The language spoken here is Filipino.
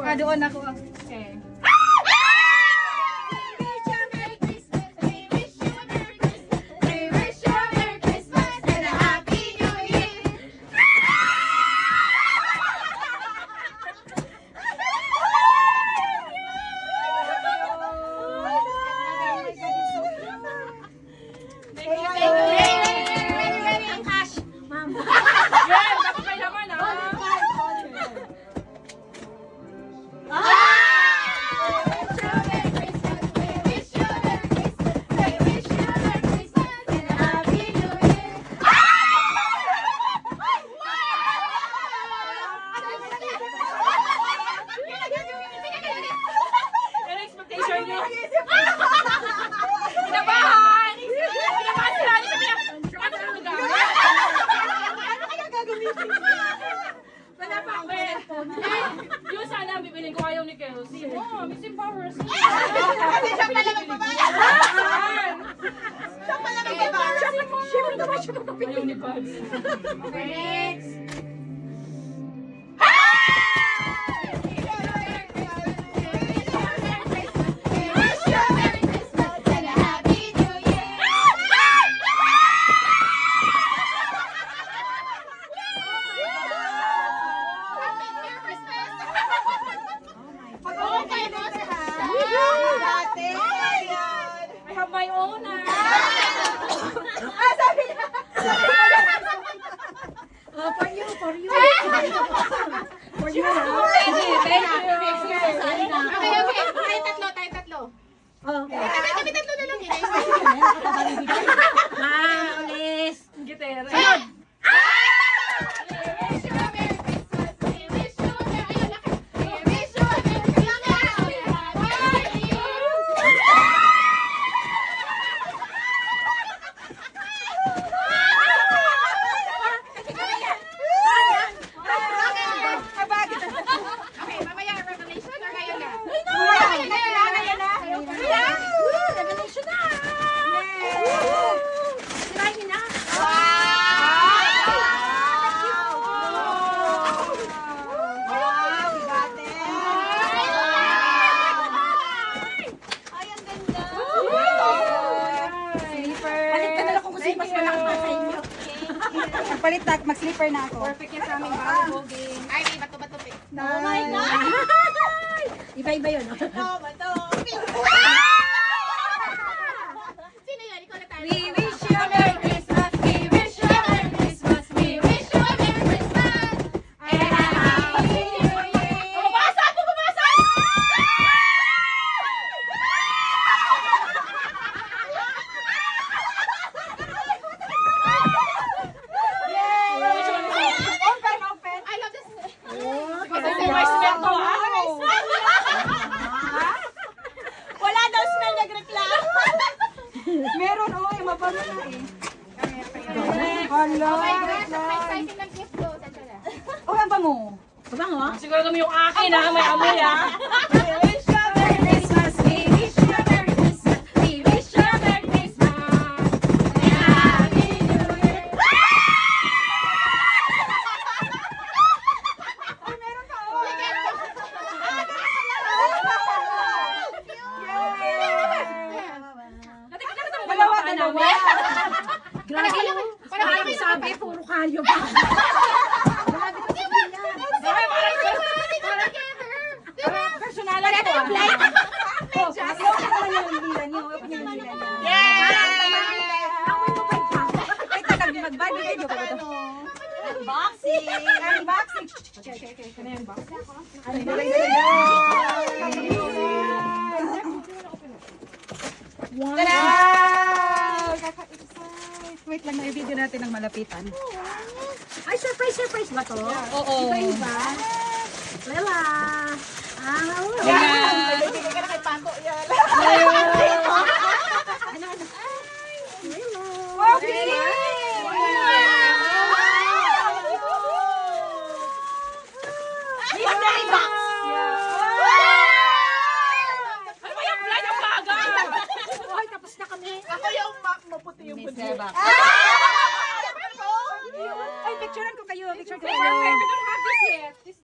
doon ako. Okay. Yung sana ang bibilin ko ayaw ni Kelsey. Oh, missing powers. Kasi siya pala magbabayad. Siya pala magbabayad. Ayaw ni Buds. Okay, next. I have my own. For you. For you. Thank you. Okay. Tayo tatlo. Okay. Kami tatlo na lang yun. Ulis. Gitera. Okay, mamaya revelation or ngayon na? Revelation na. Sirahin na. Palit ka na lang kung gusto mas malaki pa sa inyo. Magpalit na, mag-slipper na ako. Perfect yan sa aming volleyball game. Ay, may bato-bato. Oh my God! Iba-iba yun. Bato. Sino yun? Ikaw na tayo. We wish you a Merry Christmas. We wish you a Merry Christmas. We wish you a Merry Christmas. And a Happy New Year. Pumasa! Open. I love this. Wala daw smell, nagreklamo. Meron, yung mabango na eh. Hala, Oh my gosh, ang exciting ng gift ko. Saan na? oh, ang bango. Mabango, ha? Siguro kami yung akin ha, may amoy ha. We wish you a Merry Christmas. We wish you a Merry Christmas. We wish you a Merry Christmas. And a Happy New Year. Ay, meron ka, oh. Dalawa. Grabe yun. Parang sabi, puro kalyo ba? Grabe ko sa Parang personalan ko ah. Unboxing! Unboxing! Wow! Wait lang, na-video natin ng malapitan. Ay, surprise ba to? Oo. Iba-iba. Lela! Bibigay ka na kay Paco. Yan. Wow, baby! Mystery box! Ano ba yung vlog ang baga? Hoy, tapos na kami. Ako yung maputi yung bunso. Ay, picturean ko kayo. Picture ko We kayo. don't have this yet.